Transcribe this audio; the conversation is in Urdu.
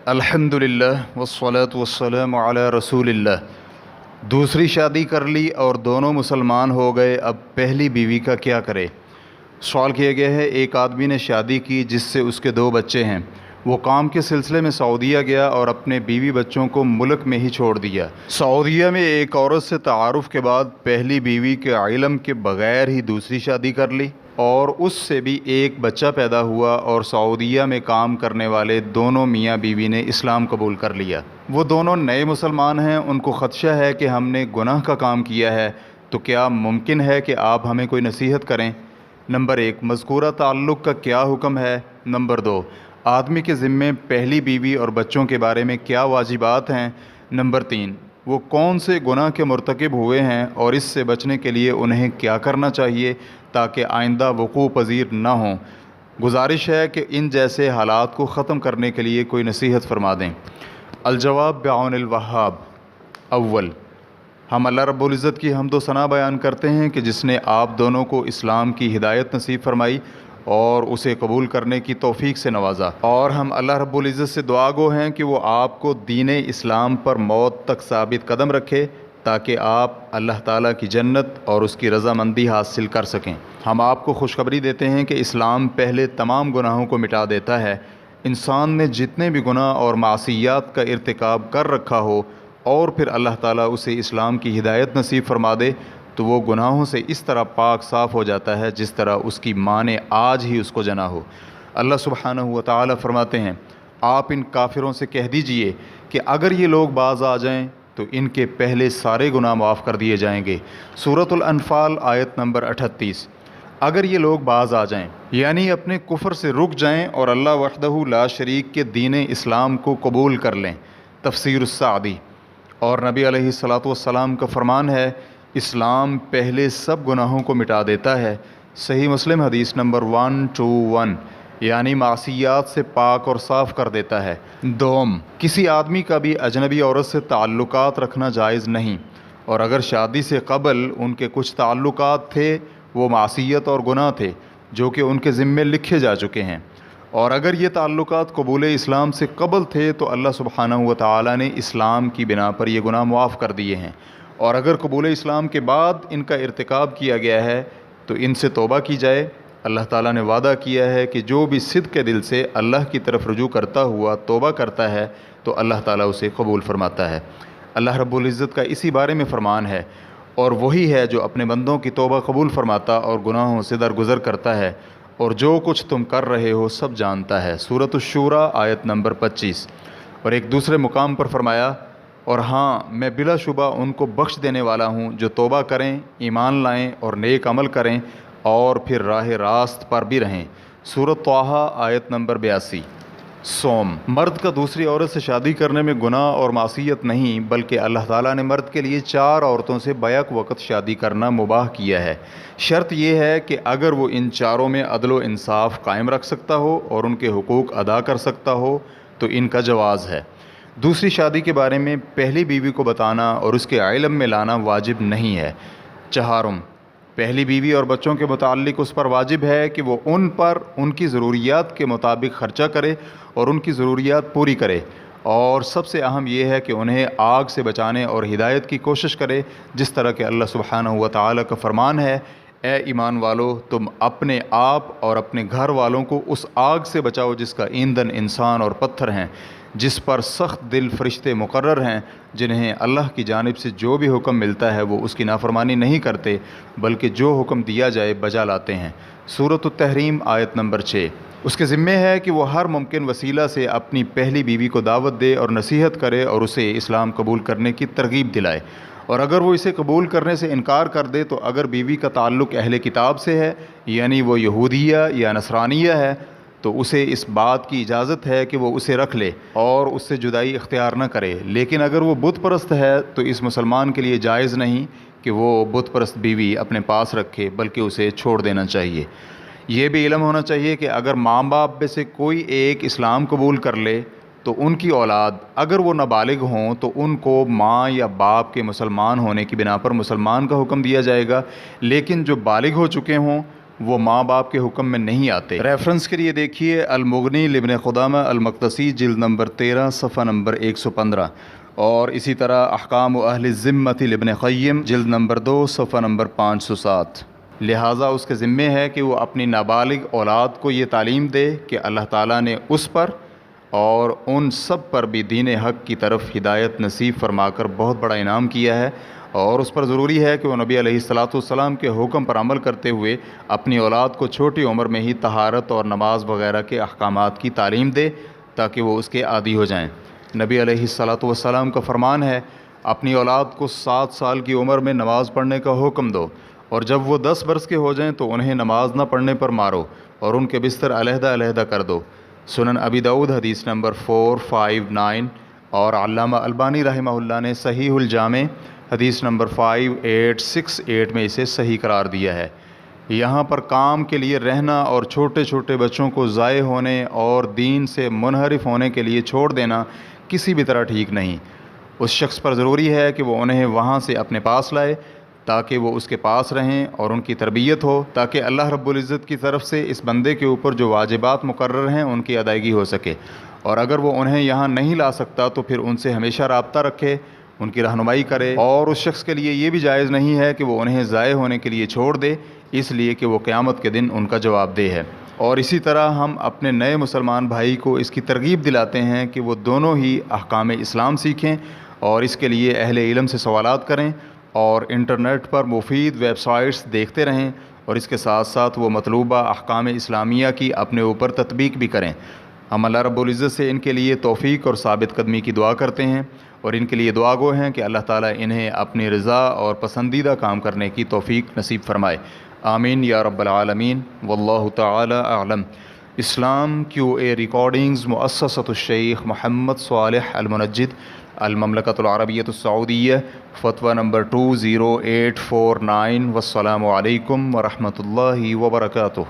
الحمدللہ والصلاة والسلام علی رسول اللہ۔ دوسری شادی کر لی اور دونوں مسلمان ہو گئے، اب پہلی بیوی کا کیا کرے؟ سوال کیا گیا ہے، ایک آدمی نے شادی کی جس سے اس کے 2 بچے ہیں۔ وہ کام کے سلسلے میں سعودیہ گیا اور اپنے بیوی بچوں کو ملک میں ہی چھوڑ دیا۔ سعودیہ میں ایک عورت سے تعارف کے بعد پہلی بیوی کے علم کے بغیر ہی دوسری شادی کر لی اور اس سے بھی ایک بچہ پیدا ہوا، اور سعودیہ میں کام کرنے والے دونوں میاں بیوی نے اسلام قبول کر لیا۔ وہ دونوں نئے مسلمان ہیں، ان کو خدشہ ہے کہ ہم نے گناہ کا کام کیا ہے، تو کیا ممکن ہے کہ آپ ہمیں کوئی نصیحت کریں؟ نمبر 1، مذکورہ تعلق کا کیا حکم ہے؟ نمبر 2، آدمی کے ذمے پہلی بیوی اور بچوں کے بارے میں کیا واجبات ہیں؟ نمبر 3، وہ کون سے گناہ کے مرتکب ہوئے ہیں اور اس سے بچنے کے لیے انہیں کیا کرنا چاہیے تاکہ آئندہ وقوع پذیر نہ ہوں؟ گزارش ہے کہ ان جیسے حالات کو ختم کرنے کے لیے کوئی نصیحت فرما دیں۔ الجواب بعون الوہاب۔ اول، ہم اللہ رب العزت کی حمد و ثنا بیان کرتے ہیں کہ جس نے آپ دونوں کو اسلام کی ہدایت نصیب فرمائی اور اسے قبول کرنے کی توفیق سے نوازا، اور ہم اللہ رب العزت سے دعا گو ہیں کہ وہ آپ کو دین اسلام پر موت تک ثابت قدم رکھے تاکہ آپ اللہ تعالیٰ کی جنت اور اس کی رضامندی حاصل کر سکیں۔ ہم آپ کو خوشخبری دیتے ہیں کہ اسلام پہلے تمام گناہوں کو مٹا دیتا ہے۔ انسان نے جتنے بھی گناہ اور معصیات کا ارتکاب کر رکھا ہو اور پھر اللہ تعالیٰ اسے اسلام کی ہدایت نصیب فرما دے تو وہ گناہوں سے اس طرح پاک صاف ہو جاتا ہے جس طرح اس کی ماں نے آج ہی اس کو جنا ہو۔ اللہ سبحانہ و تعالیٰ فرماتے ہیں، آپ ان کافروں سے کہہ دیجئے کہ اگر یہ لوگ باز آ جائیں تو ان کے پہلے سارے گناہ معاف کر دیے جائیں گے۔ سورۃ الانفال آیت نمبر 38۔ اگر یہ لوگ باز آ جائیں یعنی اپنے کفر سے رک جائیں اور اللہ وحدہ لا شریک کے دین اسلام کو قبول کر لیں۔ تفسیر السعدی۔ اور نبی علیہ الصلوۃ والسلام کا فرمان ہے، اسلام پہلے سب گناہوں کو مٹا دیتا ہے۔ صحیح مسلم حدیث نمبر 121، یعنی معصیات سے پاک اور صاف کر دیتا ہے۔ دوم، کسی آدمی کا بھی اجنبی عورت سے تعلقات رکھنا جائز نہیں، اور اگر شادی سے قبل ان کے کچھ تعلقات تھے وہ معصیت اور گناہ تھے جو کہ ان کے ذمے لکھے جا چکے ہیں، اور اگر یہ تعلقات قبول اسلام سے قبل تھے تو اللہ سبحانہ و تعالیٰ نے اسلام کی بنا پر یہ گناہ معاف کر دیے ہیں، اور اگر قبول اسلام کے بعد ان کا ارتکاب کیا گیا ہے تو ان سے توبہ کی جائے۔ اللہ تعالیٰ نے وعدہ کیا ہے کہ جو بھی صدق کے دل سے اللہ کی طرف رجوع کرتا ہوا توبہ کرتا ہے تو اللہ تعالیٰ اسے قبول فرماتا ہے۔ اللہ رب العزت کا اسی بارے میں فرمان ہے، اور وہی ہے جو اپنے بندوں کی توبہ قبول فرماتا اور گناہوں سے درگزر کرتا ہے، اور جو کچھ تم کر رہے ہو سب جانتا ہے۔ سورۃ الشورى آیت نمبر 25۔ اور ایک دوسرے مقام پر فرمایا، اور ہاں میں بلا شبہ ان کو بخش دینے والا ہوں جو توبہ کریں، ایمان لائیں اور نیک عمل کریں اور پھر راہ راست پر بھی رہیں۔ سورۃ طٰہٰ آیت نمبر 82۔ سوم، مرد کا دوسری عورت سے شادی کرنے میں گناہ اور معصیت نہیں، بلکہ اللہ تعالیٰ نے مرد کے لیے 4 عورتوں سے بیک وقت شادی کرنا مباح کیا ہے۔ شرط یہ ہے کہ اگر وہ ان چاروں میں عدل و انصاف قائم رکھ سکتا ہو اور ان کے حقوق ادا کر سکتا ہو تو ان کا جواز ہے۔ دوسری شادی کے بارے میں پہلی بیوی کو بتانا اور اس کے علم میں لانا واجب نہیں ہے۔ چہارم، پہلی بیوی اور بچوں کے متعلق اس پر واجب ہے کہ وہ ان پر ان کی ضروریات کے مطابق خرچہ کرے اور ان کی ضروریات پوری کرے، اور سب سے اہم یہ ہے کہ انہیں آگ سے بچانے اور ہدایت کی کوشش کرے، جس طرح کہ اللہ سبحانہ و تعالیٰ کا فرمان ہے، اے ایمان والو تم اپنے آپ اور اپنے گھر والوں کو اس آگ سے بچاؤ جس کا ایندھن انسان اور پتھر ہیں، جس پر سخت دل فرشتے مقرر ہیں، جنہیں اللہ کی جانب سے جو بھی حکم ملتا ہے وہ اس کی نافرمانی نہیں کرتے بلکہ جو حکم دیا جائے بجا لاتے ہیں۔ سورۃ التحریم آیت نمبر 6۔ اس کے ذمہ ہے کہ وہ ہر ممکن وسیلہ سے اپنی پہلی بیوی کو دعوت دے اور نصیحت کرے اور اسے اسلام قبول کرنے کی ترغیب دلائے، اور اگر وہ اسے قبول کرنے سے انکار کر دے تو اگر بیوی کا تعلق اہل کتاب سے ہے یعنی وہ یہودیہ یا نصرانیہ ہے تو اسے اس بات کی اجازت ہے کہ وہ اسے رکھ لے اور اس سے جدائی اختیار نہ کرے، لیکن اگر وہ بت پرست ہے تو اس مسلمان کے لیے جائز نہیں کہ وہ بت پرست بیوی اپنے پاس رکھے بلکہ اسے چھوڑ دینا چاہیے۔ یہ بھی علم ہونا چاہیے کہ اگر ماں باپ میں سے کوئی ایک اسلام قبول کر لے تو ان کی اولاد اگر وہ نابالغ ہوں تو ان کو ماں یا باپ کے مسلمان ہونے کی بنا پر مسلمان کا حکم دیا جائے گا، لیکن جو بالغ ہو چکے ہوں وہ ماں باپ کے حکم میں نہیں آتے۔ ریفرنس کے لیے دیکھیے المغنی لابن قدامہ المقدسی جلد نمبر 13 صفحہ نمبر 115، اور اسی طرح احکام اہل الذمۃ لابن قیم جلد نمبر 2 صفحہ نمبر 507۔ لہٰذا اس کے ذمے ہے کہ وہ اپنی نابالغ اولاد کو یہ تعلیم دے کہ اللہ تعالیٰ نے اس پر اور ان سب پر بھی دین حق کی طرف ہدایت نصیب فرما کر بہت بڑا انعام کیا ہے، اور اس پر ضروری ہے کہ وہ نبی علیہ السلام کے حکم پر عمل کرتے ہوئے اپنی اولاد کو چھوٹی عمر میں ہی طہارت اور نماز وغیرہ کے احکامات کی تعلیم دے تاکہ وہ اس کے عادی ہو جائیں۔ نبی علیہ السلام کا فرمان ہے، اپنی اولاد کو 7 سال کی عمر میں نماز پڑھنے کا حکم دو، اور جب وہ 10 برس کے ہو جائیں تو انہیں نماز نہ پڑھنے پر مارو اور ان کے بستر علیحدہ علیحدہ کر دو۔ سنن ابی داؤد حدیث نمبر 459، اور علامہ البانی رحمہ اللہ نے صحیح الجامع حدیث نمبر 5868 میں اسے صحیح قرار دیا ہے۔ یہاں پر کام کے لیے رہنا اور چھوٹے چھوٹے بچوں کو ضائع ہونے اور دین سے منحرف ہونے کے لیے چھوڑ دینا کسی بھی طرح ٹھیک نہیں۔ اس شخص پر ضروری ہے کہ وہ انہیں وہاں سے اپنے پاس لائے تاکہ وہ اس کے پاس رہیں اور ان کی تربیت ہو، تاکہ اللہ رب العزت کی طرف سے اس بندے کے اوپر جو واجبات مقرر ہیں ان کی ادائیگی ہو سکے، اور اگر وہ انہیں یہاں نہیں لا سکتا تو پھر ان سے ہمیشہ رابطہ رکھے، ان کی رہنمائی کرے، اور اس شخص کے لیے یہ بھی جائز نہیں ہے کہ وہ انہیں ضائع ہونے کے لیے چھوڑ دے، اس لیے کہ وہ قیامت کے دن ان کا جواب دہ ہے۔ اور اسی طرح ہم اپنے نئے مسلمان بھائی کو اس کی ترغیب دلاتے ہیں کہ وہ دونوں ہی احکام اسلام سیکھیں، اور اس کے لیے اہل علم سے سوالات کریں اور انٹرنیٹ پر مفید ویب سائٹس دیکھتے رہیں، اور اس کے ساتھ ساتھ وہ مطلوبہ احکام اسلامیہ کی اپنے اوپر تطبیق بھی کریں۔ ہم اللہ رب العزت سے ان کے لیے توفیق اور ثابت قدمی کی دعا کرتے ہیں، اور ان کے لیے دعا گو ہیں کہ اللہ تعالیٰ انہیں اپنی رضا اور پسندیدہ کام کرنے کی توفیق نصیب فرمائے۔ آمین یا رب العالمین، واللہ تعالی اعلم۔ اسلام QA ریکارڈنگز مؤسسۃ الشیخ محمد صالح المنجد، المملکۃ العربیۃ السعودیہ، فتویٰ نمبر 20849۔ والسلام علیکم ورحمۃ اللہ وبرکاتہ۔